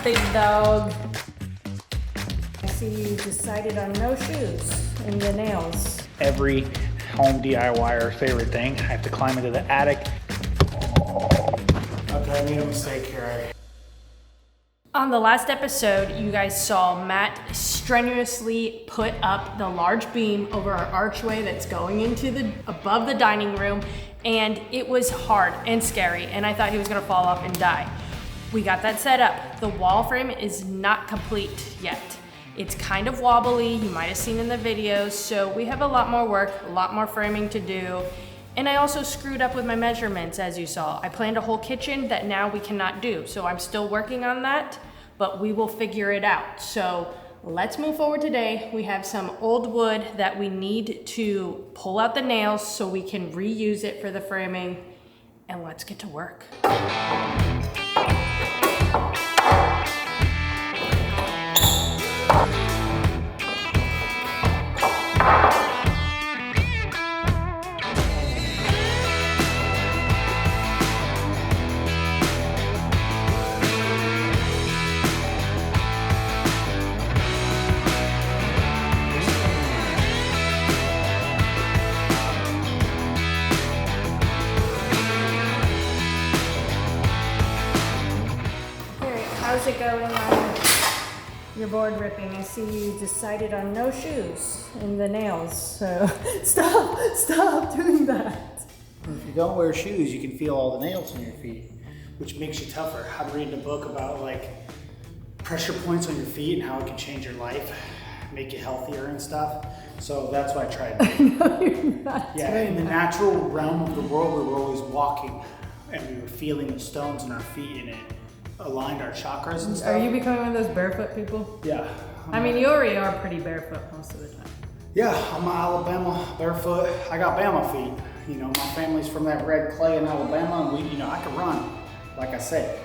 big dog. I see you decided on no shoes in the nails. Every home DIYer's favorite thing. I have to climb into the attic. Okay, I made a mistake here. On the last episode, you guys saw Matt strenuously put up the large beam over our archway that's going into above the dining room, and it was hard and scary, and I thought he was gonna fall off and die. We got that set up. The wall frame is not complete yet. It's kind of wobbly, you might have seen in the videos, so we have a lot more work, a lot more framing to do. And I also screwed up with my measurements, as you saw. I planned a whole kitchen that now we cannot do, so I'm still working on that, but we will figure it out. So let's move forward today. We have some old wood that we need to pull out the nails so we can reuse it for the framing, and let's get to work. How's it going on your board ripping? I see you decided on no shoes in the nails, so stop doing that. If you don't wear shoes, you can feel all the nails on your feet, which makes you tougher. I'm reading a book about like pressure points on your feet and how it can change your life, make you healthier and stuff. So that's what I tried to do. No, you're not. Yeah, in the natural realm of the world, we were always walking and we were feeling the stones in our feet, and it aligned our chakras and stuff. Are you becoming one of those barefoot people? Yeah. I mean, you already are pretty barefoot most of the time. Yeah, I'm Alabama barefoot. I got Bama feet. You know, my family's from that red clay in Alabama, and I can run, like I said,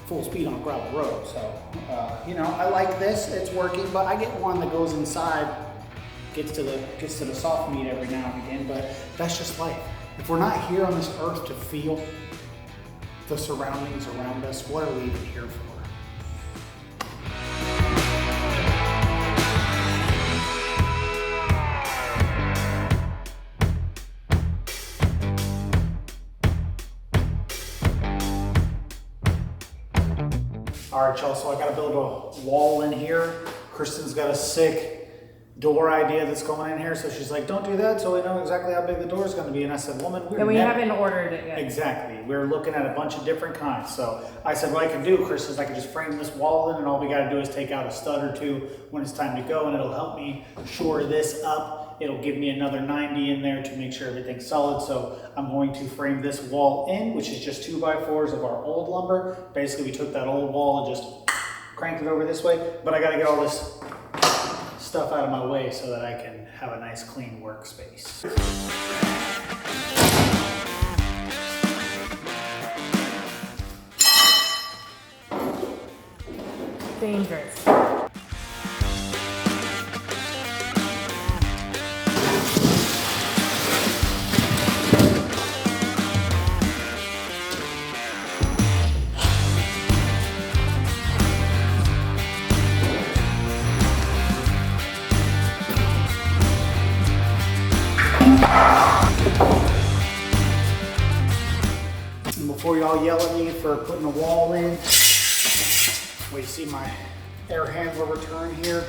full speed on a gravel road. So, I like this. It's working, but I get one that goes inside, gets to the soft meat every now and again. But that's just life. If we're not here on this earth to feel the surroundings around us, what are we even here for? All right, y'all, so I gotta build a wall in here. Kristen's got a sick door idea that's going in here, so she's like, don't do that so we know exactly how big the door is going to be. And I said, woman, we haven't ordered it yet. Exactly. We're looking at a bunch of different kinds. So I said, what I can do, Chris, is I can just frame this wall in, and all we got to do is take out a stud or two when it's time to go, and it'll help me shore this up. It'll give me another 90 in there to make sure everything's solid. So I'm going to frame this wall in, which is just 2x4s of our old lumber. Basically, we took that old wall and just cranked it over this way, but I got to get all this stuff out of my way so that I can have a nice clean workspace. Dangerous. Before y'all yell at me for putting a wall in, well, you see my air handler return here.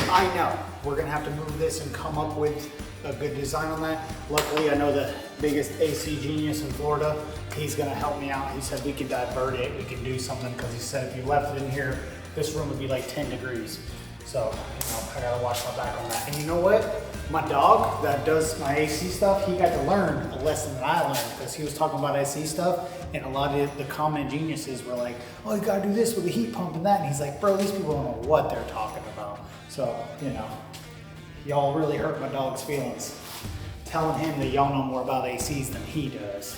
I know we're gonna have to move this and come up with a good design on that. Luckily, I know the biggest AC genius in Florida. He's gonna help me out. He said we could divert it, we can do something, because he said if you left it in here, this room would be like 10 degrees. So, I gotta watch my back on that. And you know what? My dog that does my AC stuff, he got to learn a lesson that I learned, because he was talking about AC stuff, and a lot of the common geniuses were like, oh, you gotta do this with the heat pump and that. And he's like, bro, these people don't know what they're talking about. So, y'all really hurt my dog's feelings, telling him that y'all know more about ACs than he does.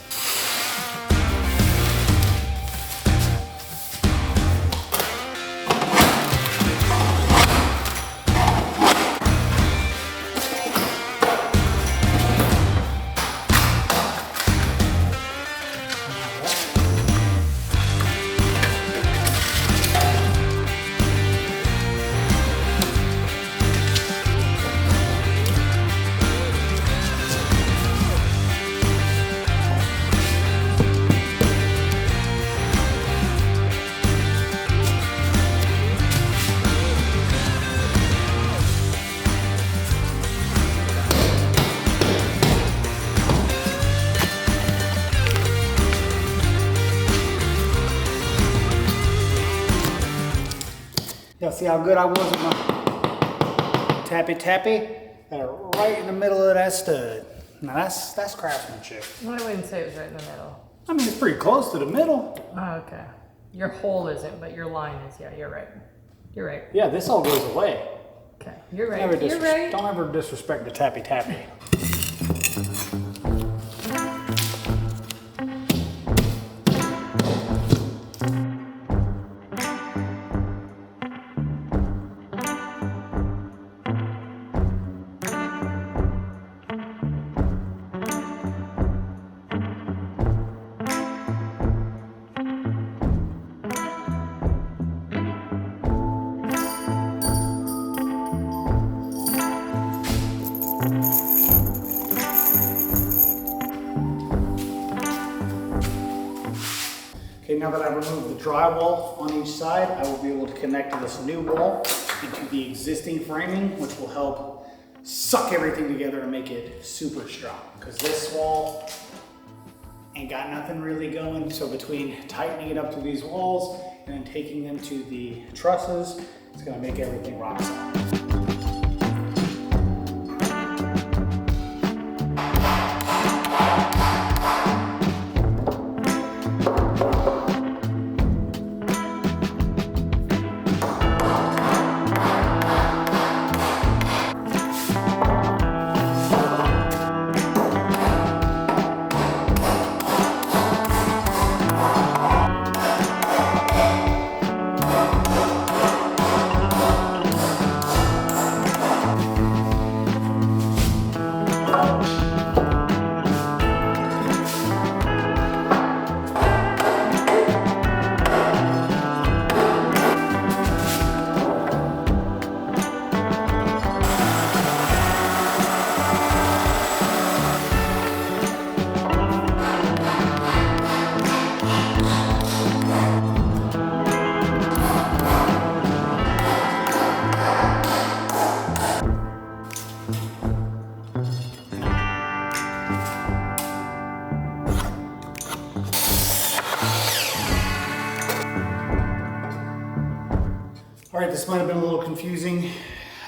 Y'all see how good I was with my tappy? Right in the middle of that stud. Now that's craftsmanship. I wouldn't say it was right in the middle. I mean, it's pretty close to the middle. Oh, okay. Your hole isn't, but your line is. Yeah, you're right. You're right. Yeah, this all goes away. Okay, you're right. You're right. Don't ever disrespect the tappy. Okay, now that I've removed the drywall on each side, I will be able to connect to this new wall into the existing framing, which will help suck everything together and make it super strong. Because this wall ain't got nothing really going. So between tightening it up to these walls and then taking them to the trusses, it's gonna make everything rock solid. All right, this might have been a little confusing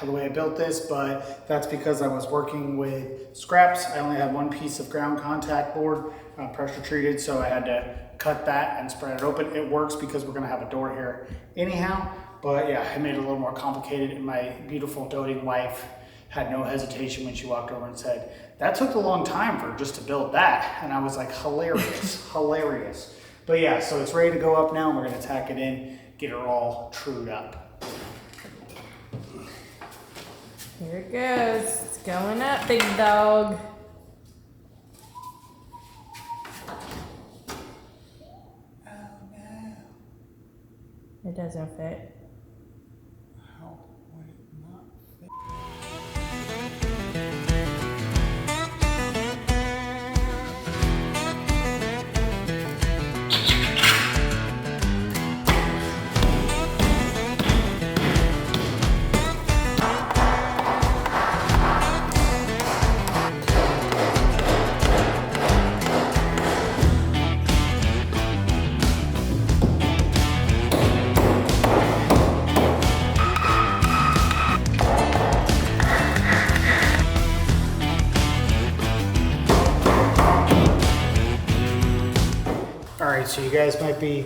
the way I built this, but that's because I was working with scraps. I only had one piece of ground contact board, pressure treated, so I had to cut that and spread it open. It works because we're gonna have a door here anyhow, but yeah, I made it a little more complicated, and my beautiful doting wife had no hesitation when she walked over and said, "That took a long time for just to build that." And I was like, hilarious, hilarious. But yeah, so it's ready to go up now. We're gonna tack it in, get her all trued up. Here it goes. It's going up, big dog. Oh no. It doesn't fit. How would it not fit? So you guys might be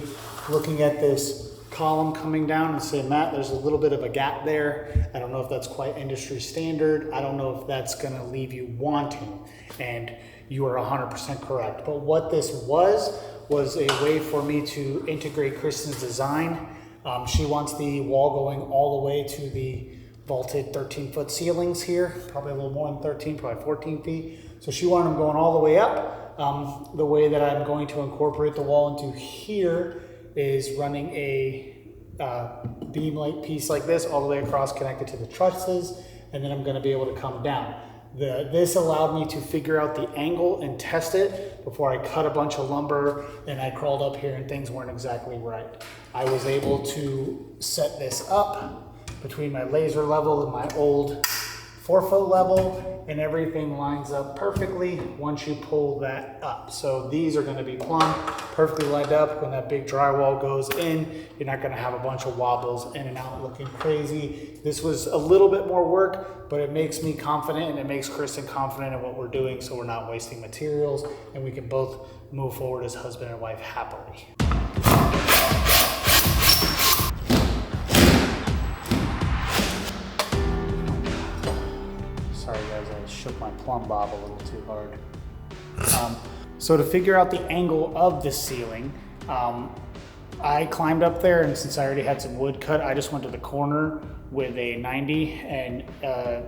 looking at this column coming down and say, "Matt, there's a little bit of a gap there. I don't know if that's quite industry standard. I don't know if that's gonna leave you wanting." And you are 100% correct. But what this was a way for me to integrate Kristen's design. She wants the wall going all the way to the vaulted 13-foot ceilings here, probably a little more than 13, probably 14 feet. So she wanted them going all the way up. The way that I'm going to incorporate the wall into here is running a beam like piece like this all the way across, connected to the trusses, and then I'm going to be able to come down. This allowed me to figure out the angle and test it before I cut a bunch of lumber and I crawled up here and things weren't exactly right. I was able to set this up between my laser level and my old 4-foot level, and everything lines up perfectly once you pull that up. So these are gonna be plumb, perfectly lined up. When that big drywall goes in, you're not gonna have a bunch of wobbles in and out looking crazy. This was a little bit more work, but it makes me confident and it makes Kristen confident in what we're doing, so we're not wasting materials and we can both move forward as husband and wife happily. Sorry guys, I shook my plumb bob a little too hard. So to figure out the angle of the ceiling, I climbed up there, and since I already had some wood cut, I just went to the corner with a 90 and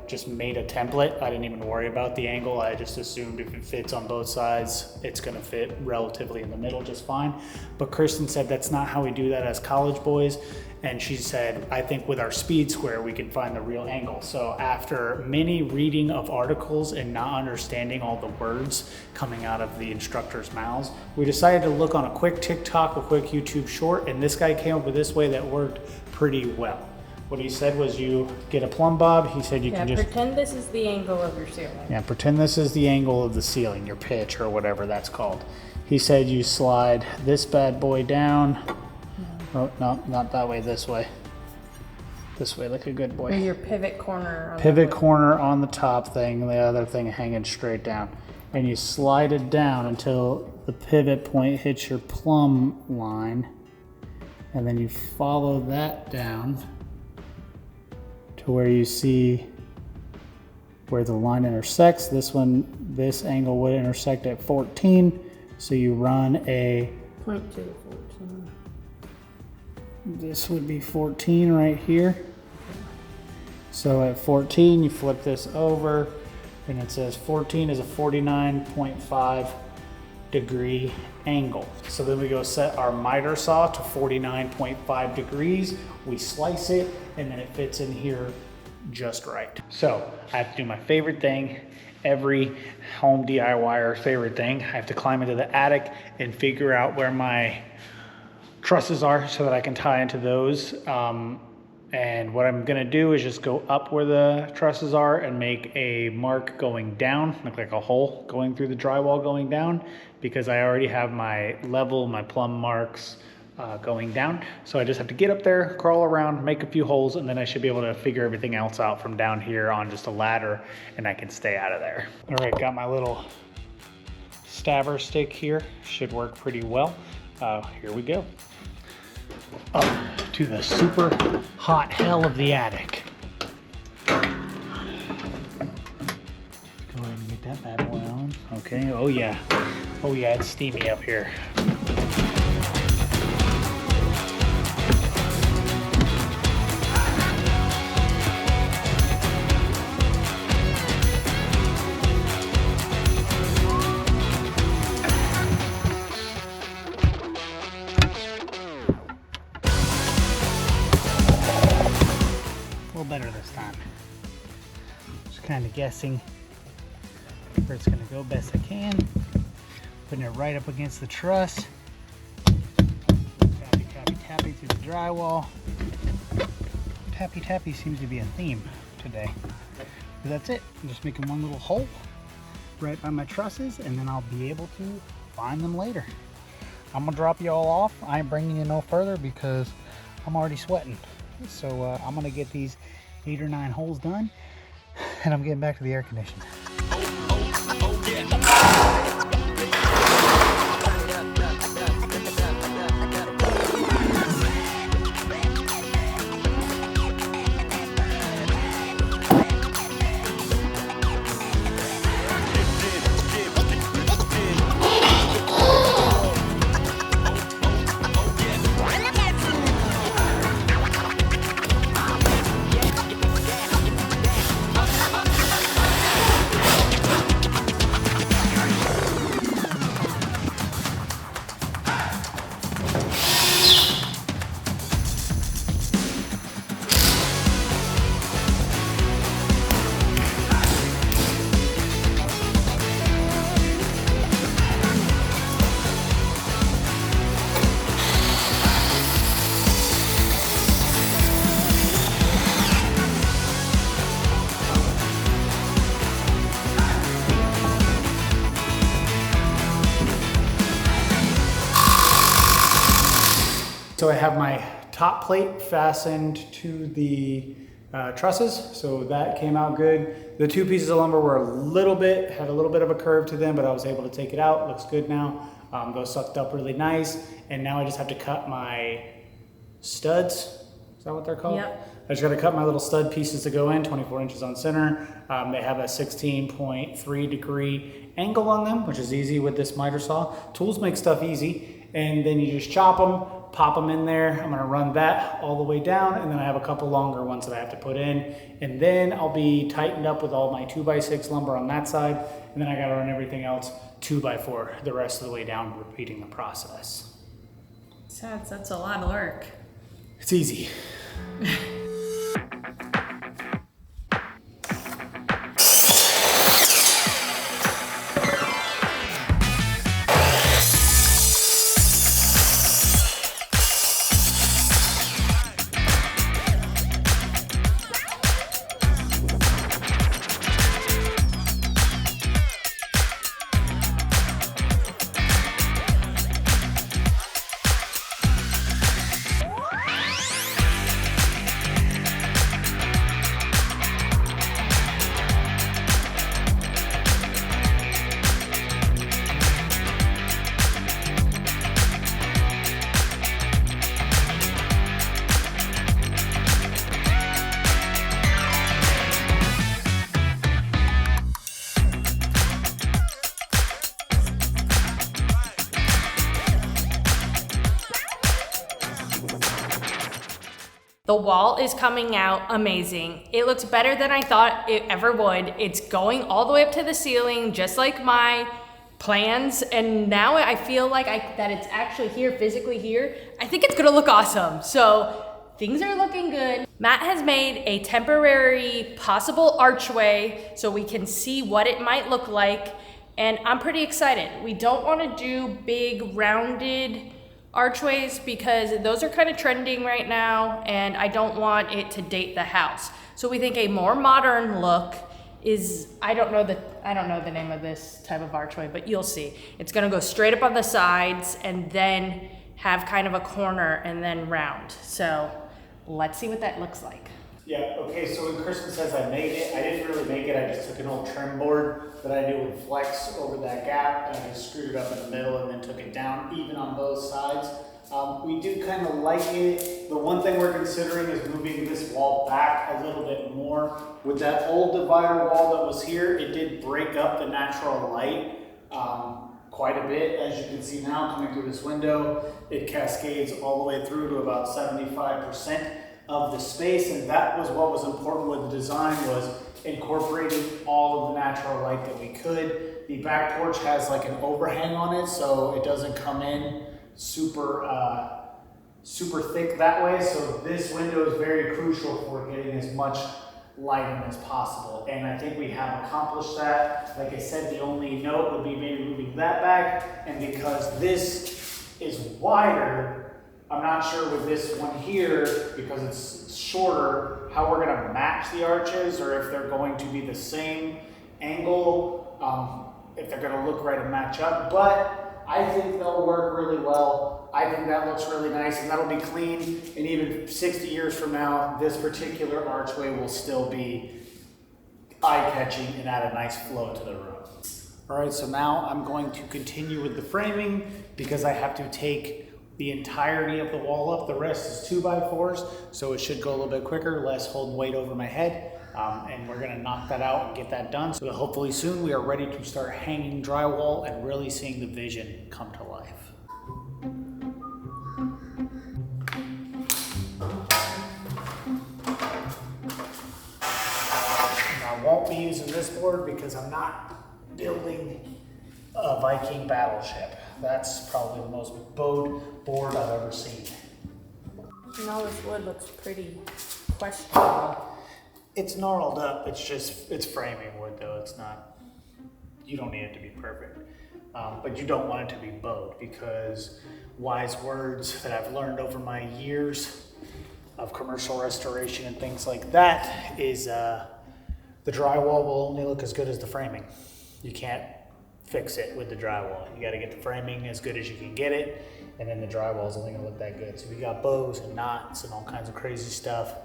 just made a template. I didn't even worry about the angle. I just assumed if it fits on both sides, it's gonna fit relatively in the middle just fine. But Kristen said that's not how we do that as college boys. And she said, I think with our speed square, we can find the real angle. So after many reading of articles and not understanding all the words coming out of the instructors' mouths, we decided to look on a quick TikTok, a quick YouTube short, and this guy came up with this way that worked pretty well. What he said was you get a plumb bob. He said you can just pretend this is the angle of your ceiling. Yeah, pretend this is the angle of the ceiling, your pitch or whatever that's called. He said you slide this bad boy down. Oh, no, not that way, this way. This way, like a good boy. Or your pivot corner. Pivot corner on the top thing, the other thing hanging straight down. And you slide it down until the pivot point hits your plumb line. And then you follow that down to where you see where the line intersects. This angle would intersect at 14. So you run a Point to 14. This would be 14 right here. So at 14, you flip this over and it says 14 is a 49.5 degree angle. So then we go set our miter saw to 49.5 degrees. We slice it and then it fits in here just right. So I have to do my favorite thing. Every home DIYer favorite thing. I have to climb into the attic and figure out where my trusses are so that I can tie into those. And what I'm gonna do is just go up where the trusses are and make a mark going down, look like a hole going through the drywall going down, because I already have my level, my plumb marks going down. So I just have to get up there, crawl around, make a few holes, and then I should be able to figure everything else out from down here on just a ladder, and I can stay out of there. All right, got my little stabber stick here. Should work pretty well. Here we go. Up to the super hot hell of the attic. Go ahead and get that bad boy on. Okay, oh yeah, it's steamy up here. Better this time. Just kind of guessing where it's going to go best I can. Putting it right up against the truss. Tappy, tappy, tappy through the drywall. Tappy, tappy seems to be a theme today. But that's it. I'm just making one little hole right by my trusses, and then I'll be able to find them later. I'm going to drop you all off. I ain't bringing you no further because I'm already sweating. So I'm going to get these 8 or 9 holes done, and I'm getting back to the air conditioning. So I have my top plate fastened to the trusses, so that came out good. The two pieces of lumber were had a little bit of a curve to them, but I was able to take it out. Looks good now. Those sucked up really nice. And now I just have to cut my studs. Is that what they're called? Yep. I just got to cut my little stud pieces to go in, 24 inches on center. They have a 16.3 degree angle on them, which is easy with this miter saw. Tools make stuff easy. And then you just chop them, pop them in there. I'm gonna run that all the way down, and then I have a couple longer ones that I have to put in. And then I'll be tightened up with all my 2x6 lumber on that side. And then I gotta run everything else 2x4 the rest of the way down, repeating the process. That's a lot of work. It's easy. The wall is coming out amazing. It looks better than I thought it ever would. It's going all the way up to the ceiling, just like my plans. And now I feel like that it's actually here, physically here. I think it's gonna look awesome. So things are looking good. Matt has made a temporary possible archway so we can see what it might look like. And I'm pretty excited. We don't wanna do big rounded archways because those are kind of trending right now, and I don't want it to date the house. So we think a more modern look is, I don't know the name of this type of archway, but you'll see. It's gonna go straight up on the sides and then have kind of a corner and then round. So let's see what that looks like. Yeah, okay, so when Kristen says I made it, I didn't really make it. I just took an old trim board that I did with flex over that gap, and I just screwed it up in the middle and then took it down even on both sides. We do kind of like it. The one thing we're considering is moving this wall back a little bit more. With that old divider wall that was here, it did break up the natural light quite a bit. As you can see now, coming through this window, it cascades all the way through to about 75% of the space, and that was what was important with the design, was incorporating all of the natural light that we could. The back porch has like an overhang on it, so it doesn't come in super thick that way. So this window is very crucial for getting as much light in as possible, and I think we have accomplished that. Like I said, the only note would be maybe moving that back, and because this is wider, I'm not sure with this one here, because it's shorter, how we're gonna match the arches, or if they're going to be the same angle, if they're gonna look right and match up. But I think they'll work really well. I think that looks really nice, and that'll be clean. And even 60 years from now, this particular archway will still be eye-catching and add a nice flow to the room. All right, so now I'm going to continue with the framing because I have to take the entirety of the wall up. The rest is 2x4s, so it should go a little bit quicker, less holding weight over my head. And we're gonna knock that out and get that done. So hopefully soon we are ready to start hanging drywall and really seeing the vision come to life. I won't be using this board because I'm not building a Viking battleship. That's probably the most bowed board I've ever seen. And all this wood looks pretty questionable. It's gnarled up. It's framing wood though. It's not, you don't need it to be perfect. But you don't want it to be bowed, because wise words that I've learned over my years of commercial restoration and things like that is the drywall will only look as good as the framing. You can't fix it with the drywall. You got to get the framing as good as you can get it, and then the drywall is only gonna look that good. So we got bows and knots and all kinds of crazy stuff.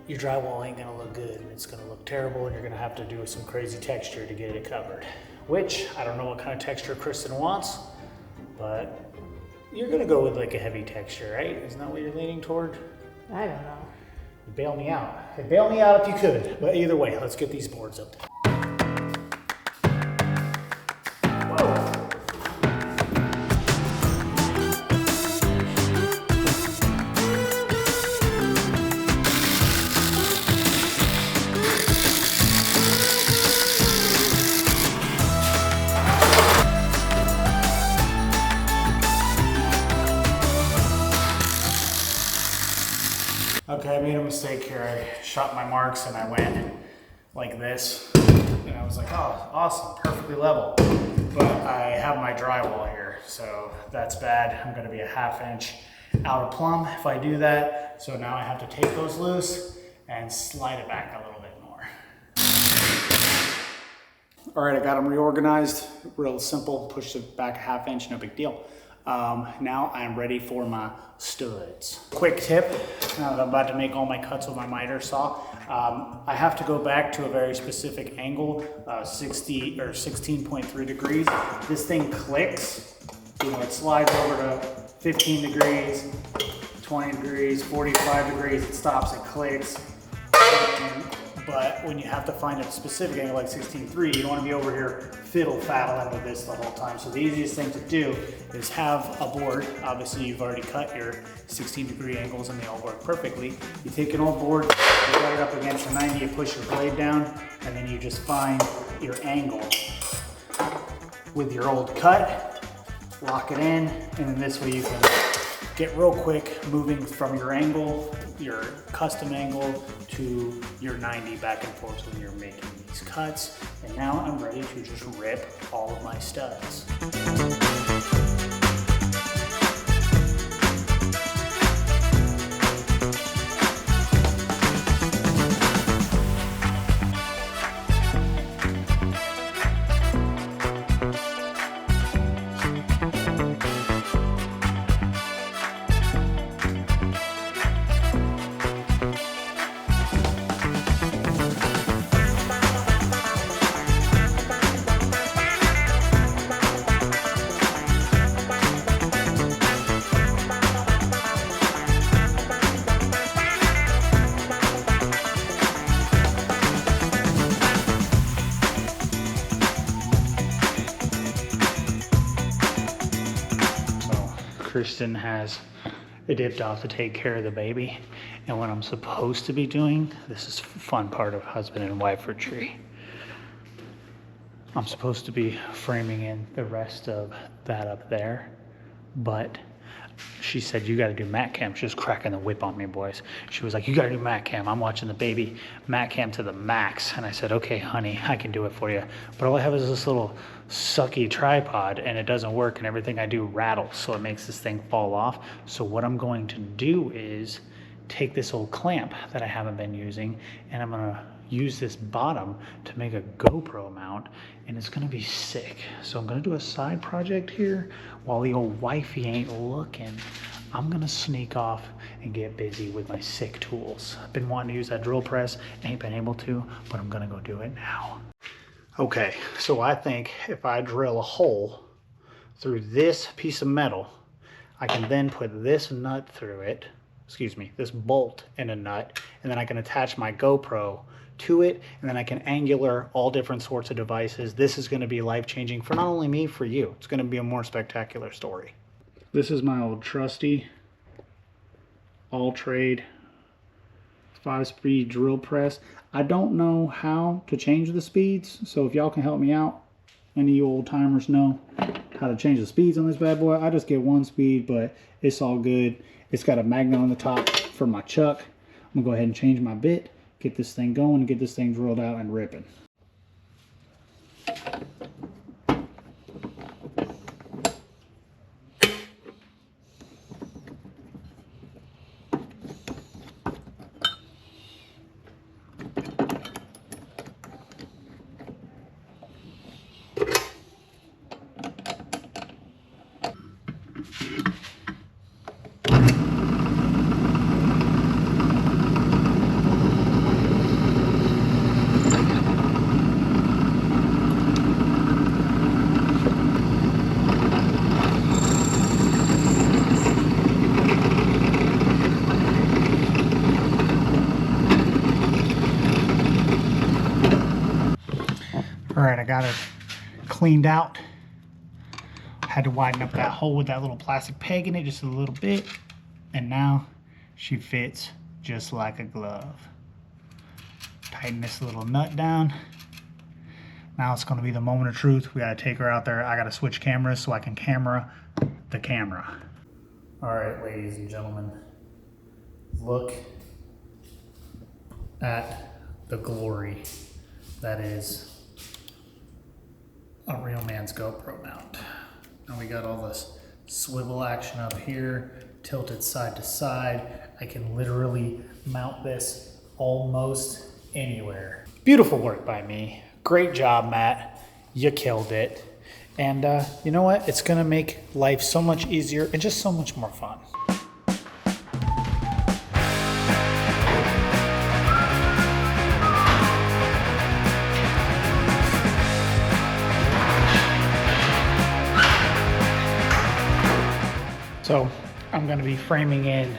Your drywall ain't gonna look good, and it's gonna look terrible, and you're gonna have to do some crazy texture to get it covered. Which, I don't know what kind of texture Kristen wants, but you're gonna go with like a heavy texture, right? Isn't that what you're leaning toward? I don't know. Bail me out. Hey, bail me out if you could. But either way, let's get these boards up. Whoa. Okay, I made a mistake here. I shot my marks and I went like this. And I was like, oh, awesome, perfectly level. But I have my drywall here, so that's bad. I'm gonna be a 1/2 inch out of plumb if I do that. So now I have to take those loose and slide it back a little bit more. All right, I got them reorganized. Real simple, pushed it back a 1/2 inch, no big deal. Now I'm ready for my studs. Quick tip, now that I'm about to make all my cuts with my miter saw, I have to go back to a very specific angle, 60 or 16.3 degrees. This thing clicks, you know, it slides over to 15 degrees, 20 degrees, 45 degrees, it stops, it clicks. But when you have to find a specific angle like 16.3, you don't want to be over here fiddle-faddling with this the whole time. So the easiest thing to do is have a board. Obviously, you've already cut your 16-degree angles and they all work perfectly. You take an old board, you cut it up against a 90, you push your blade down, and then you just find your angle with your old cut, lock it in, and then this way you can get real quick moving from your angle, your custom angle, to your 90 back and forth when you're making these cuts. And now I'm ready to just rip all of my studs. Kristen has dipped off to take care of the baby, and what I'm supposed to be doing, this is fun part of husband and wife retreat. I'm supposed to be framing in the rest of that up there, but she said, you got to do mat cam. She was cracking the whip on me, boys. She was like, you got to do mat cam. I'm watching the baby mat cam to the max. And I said, okay, honey, I can do it for you. But all I have is this little sucky tripod and it doesn't work and everything I do rattles. So it makes this thing fall off. So what I'm going to do is take this old clamp that I haven't been using and I'm going to use this bottom to make a GoPro mount, and it's gonna be sick. So I'm gonna do a side project here while the old wifey ain't looking. I'm gonna sneak off and get busy with my sick tools. I've been wanting to use that drill press, ain't been able to, but I'm gonna go do it now. Okay, so I think if I drill a hole through this piece of metal, I can then put this nut through it, this bolt in a nut, and then I can attach my GoPro to it, and then I can angular all different sorts of devices. This is going to be life-changing for not only me, for you. It's going to be a more spectacular story. This is my old trusty all-trade 5-speed drill press. I don't know how to change the speeds, so if y'all can help me out, any of you old timers know how to change the speeds on this bad boy. I just get 1 speed, but it's all good. It's got a magnet on the top for my chuck. I'm gonna go ahead and change my bit, get this thing going, and get this thing drilled out and ripping. got her cleaned out. Had to widen up that hole with that little plastic peg in it just a little bit. And now she fits just like a glove. Tighten this little nut down. Now it's gonna be the moment of truth. We gotta take her out there. I gotta switch cameras so I can camera the camera. All right, ladies and gentlemen, look at the glory that is a real man's GoPro mount. And we got all this swivel action up here, tilted side to side. I can literally mount this almost anywhere. Beautiful work by me. Great job, Matt. You killed it. And you know what? It's gonna make life so much easier and just so much more fun. So I'm gonna be framing in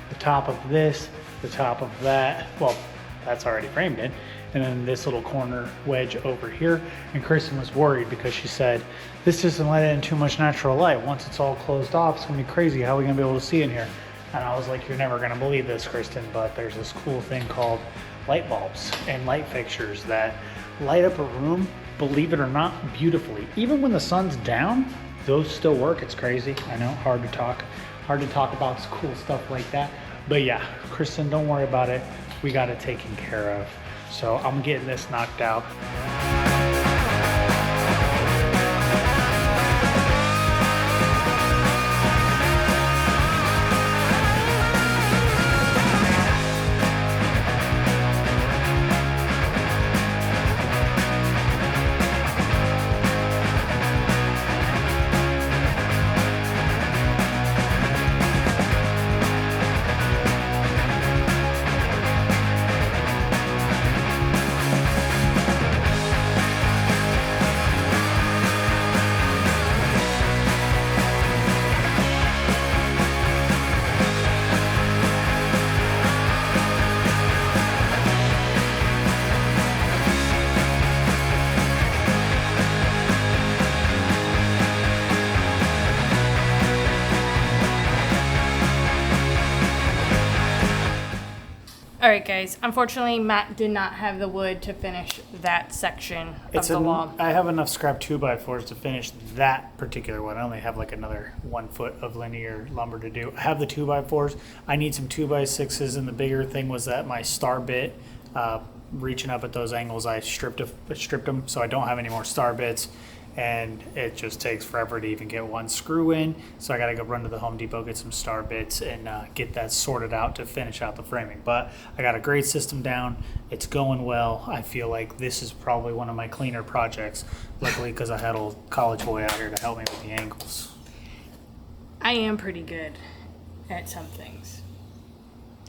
the top of this, the top of that. Well, that's already framed in. And then this little corner wedge over here. And Kristen was worried because she said, this doesn't let in too much natural light. Once it's all closed off, it's gonna be crazy. How are we gonna be able to see in here? And I was like, you're never gonna believe this, Kristen, but there's this cool thing called light bulbs and light fixtures that light up a room, believe it or not, beautifully. Even when the sun's down, those still work. It's crazy. I know, hard to talk about cool stuff like that. But yeah, Kristen, don't worry about it. We got it taken care of. So I'm getting this knocked out. All right, guys. Unfortunately, Matt did not have the wood to finish that section of the wall. I have enough scrap 2x4s to finish that particular one. I only have like another 1 foot of linear lumber to do. I have the 2x4s. I need some 2x6s, and the bigger thing was that my star bit, reaching up at those angles, I stripped them, so I don't have any more star bits. And it just takes forever to even get one screw in. So I gotta go run to the Home Depot, get some star bits, and get that sorted out to finish out the framing. But I got a great system down. It's going well. I feel like this is probably one of my cleaner projects. Luckily, because I had a college boy out here to help me with the angles. I am pretty good at some things.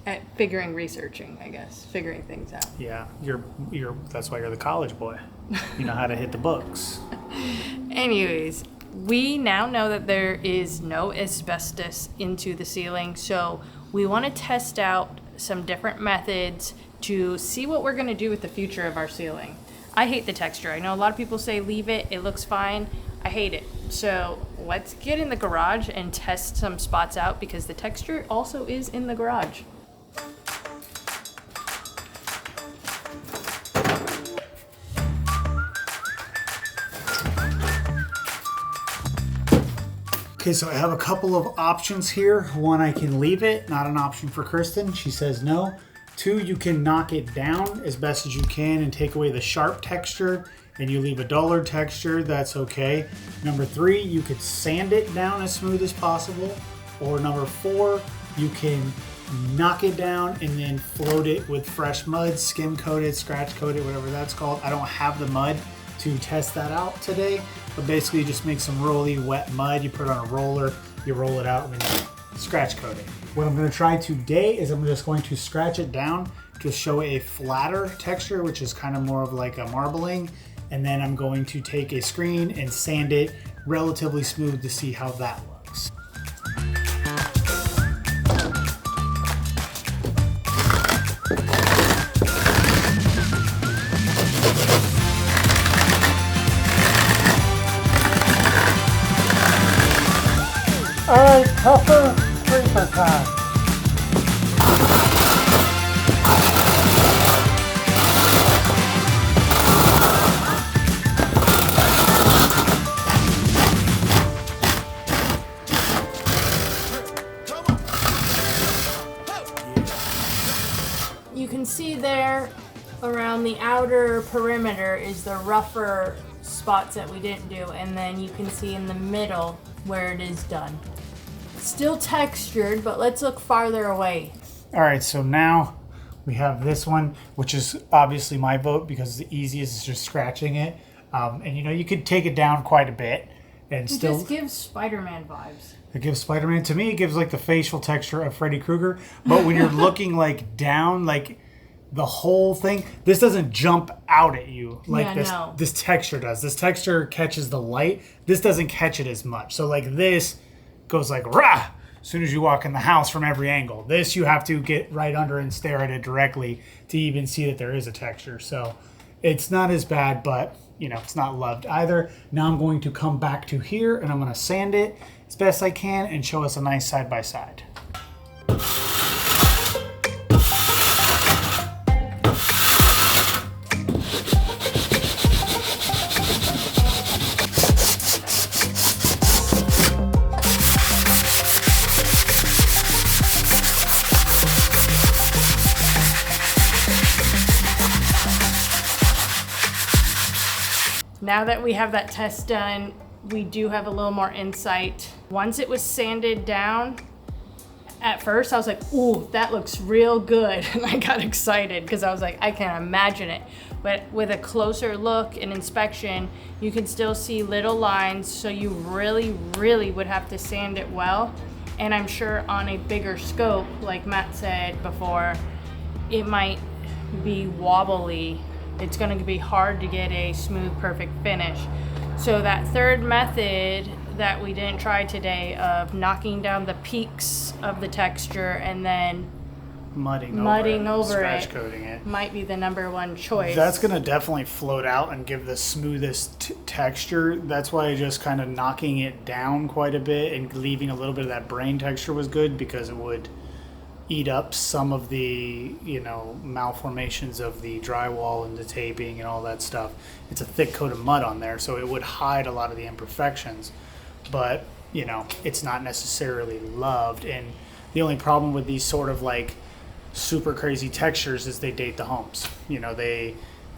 At researching, I guess, figuring things out. Yeah, that's why you're the college boy. You know how to hit the books. Anyways, we now know that there is no asbestos into the ceiling, so we want to test out some different methods to see what we're going to do with the future of our ceiling. I hate the texture. I know a lot of people say leave it, it looks fine. I hate it. So let's get in the garage and test some spots out because the texture also is in the garage. Okay, so I have a couple of options here. One, I can leave it, not an option for Kristen. She says no. Two, you can knock it down as best as you can and take away the sharp texture and you leave a duller texture, that's okay. Number three, you could sand it down as smooth as possible. Or number four, you can knock it down and then float it with fresh mud, skim coat it, scratch coat it, whatever that's called. I don't have the mud to test that out today, but basically you just make some really wet mud, you put it on a roller, you roll it out, and then you scratch coat it. What I'm gonna try today is I'm just going to scratch it down to show a flatter texture, which is kind of more of like a marbling, and then I'm going to take a screen and sand it relatively smooth to see how that looks. All right, tougher creeper time. You can see there around the outer perimeter is the rougher spots that we didn't do, and then you can see in the middle where it is done. Still textured, but let's look farther away. All right, so now we have this one, which is obviously my vote because the easiest is just scratching it. And you could take it down quite a bit and It still. just gives Spider-Man vibes. It gives Spider-Man, to me, it gives like the facial texture of Freddy Krueger. But when you're looking like down, like the whole thing, this doesn't jump out at you like this texture does. This texture catches the light. This doesn't catch it as much. So like this goes like rah as soon as you walk in the house from every angle. This you have to get right under and stare at it directly to even see that there is a texture. So it's not as bad, but it's not loved either. Now I'm going to come back to here and I'm going to sand it as best I can and show us a nice side by side. Now that we have that test done, we do have a little more insight. Once it was sanded down, at first I was like, ooh, that looks real good. And I got excited because I was like, I can imagine it. But with a closer look and inspection, you can still see little lines. So you really, really would have to sand it well. And I'm sure on a bigger scope, like Matt said before, it might be wobbly. It's going to be hard to get a smooth, perfect finish. So that third method that we didn't try today of knocking down the peaks of the texture and then mudding over scratch it, coating it, might be the number one choice. That's going to definitely float out and give the smoothest texture. That's why just kind of knocking it down quite a bit and leaving a little bit of that brain texture was good, because it would eat up some of the malformations of the drywall and the taping and all that stuff. It's a thick coat of mud on there, so it would hide a lot of the imperfections, but it's not necessarily loved. And the only problem with these sort of like super crazy textures is they date the homes.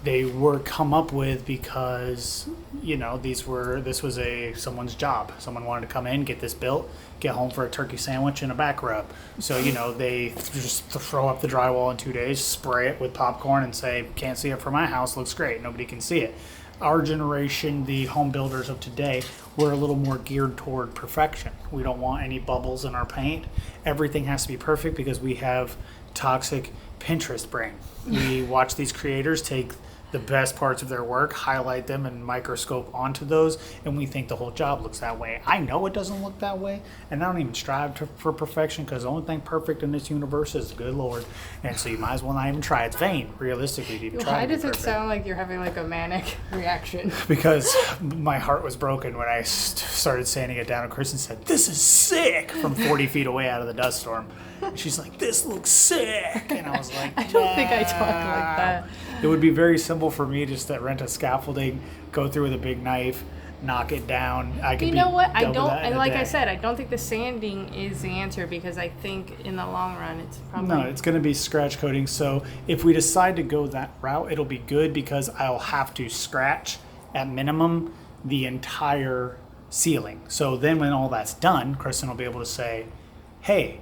They were come up with because this was someone's job. Someone wanted to come in, get this built, get home for a turkey sandwich and a back rub. So they just throw up the drywall in 2 days, spray it with popcorn, and say, can't see it from my house, looks great, nobody can see it. Our generation, the home builders of today, we're a little more geared toward perfection. We don't want any bubbles in our paint. Everything has to be perfect because we have toxic Pinterest brain. We watch these creators take the best parts of their work, highlight them and microscope onto those, and we think the whole job looks that way. I know it doesn't look that way, and I don't even strive for perfection, because the only thing perfect in this universe is the good Lord, and so you might as well not even try. It's vain, realistically, to even try. Why to be does it perfect. sound like you're having like a manic reaction? Because my heart was broken when I started sanding it down, and Kristen said, "This is sick," from 40 feet away out of the dust storm. She's like, "This looks sick," and I was like, I don't think I talk like that. It would be very simple for me just to rent a scaffolding, go through with a big knife, knock it down. I could. You know what? I done with don't, that in and a like day. I said, I don't think the sanding is the answer, because I think in the long run it's probably No, it's going to be scratch coating. So if we decide to go that route, it'll be good, because I'll have to scratch at minimum the entire ceiling. So then when all that's done, Kristen will be able to say, hey,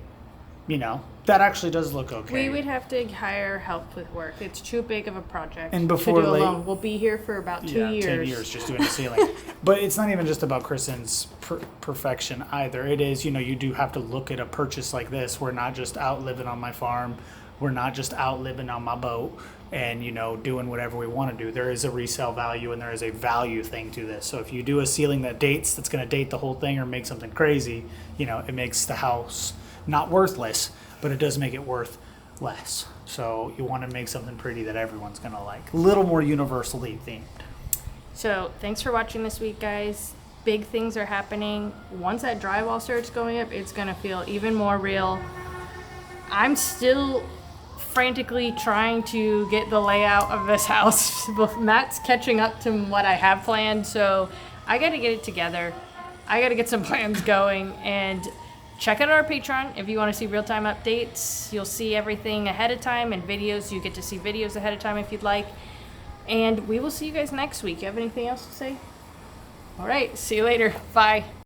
that actually does look okay. We would have to hire help with work. It's too big of a project And before to do late- alone. We'll be here for about 2 years. 10 years just doing the ceiling. But it's not even just about Kristen's perfection either. It is, you do have to look at a purchase like this. We're not just out living on my farm. We're not just out living on my boat and, doing whatever we want to do. There is a resale value and there is a value thing to this. So if you do a ceiling that's going to date the whole thing or make something crazy, it makes the house not worthless, but it does make it worth less. So you want to make something pretty that everyone's going to like. A little more universally themed. So thanks for watching this week, guys. big things are happening. Once that drywall starts going up, it's gonna feel even more real. I'm still frantically trying to get the layout of this house. Matt's catching up to what I have planned, so I gotta get it together. I gotta get some plans going, and check out our Patreon if you want to see real-time updates. You'll see everything ahead of time, and videos. You get to see videos ahead of time if you'd like. And we will see you guys next week. You have anything else to say? All right, see you later. Bye.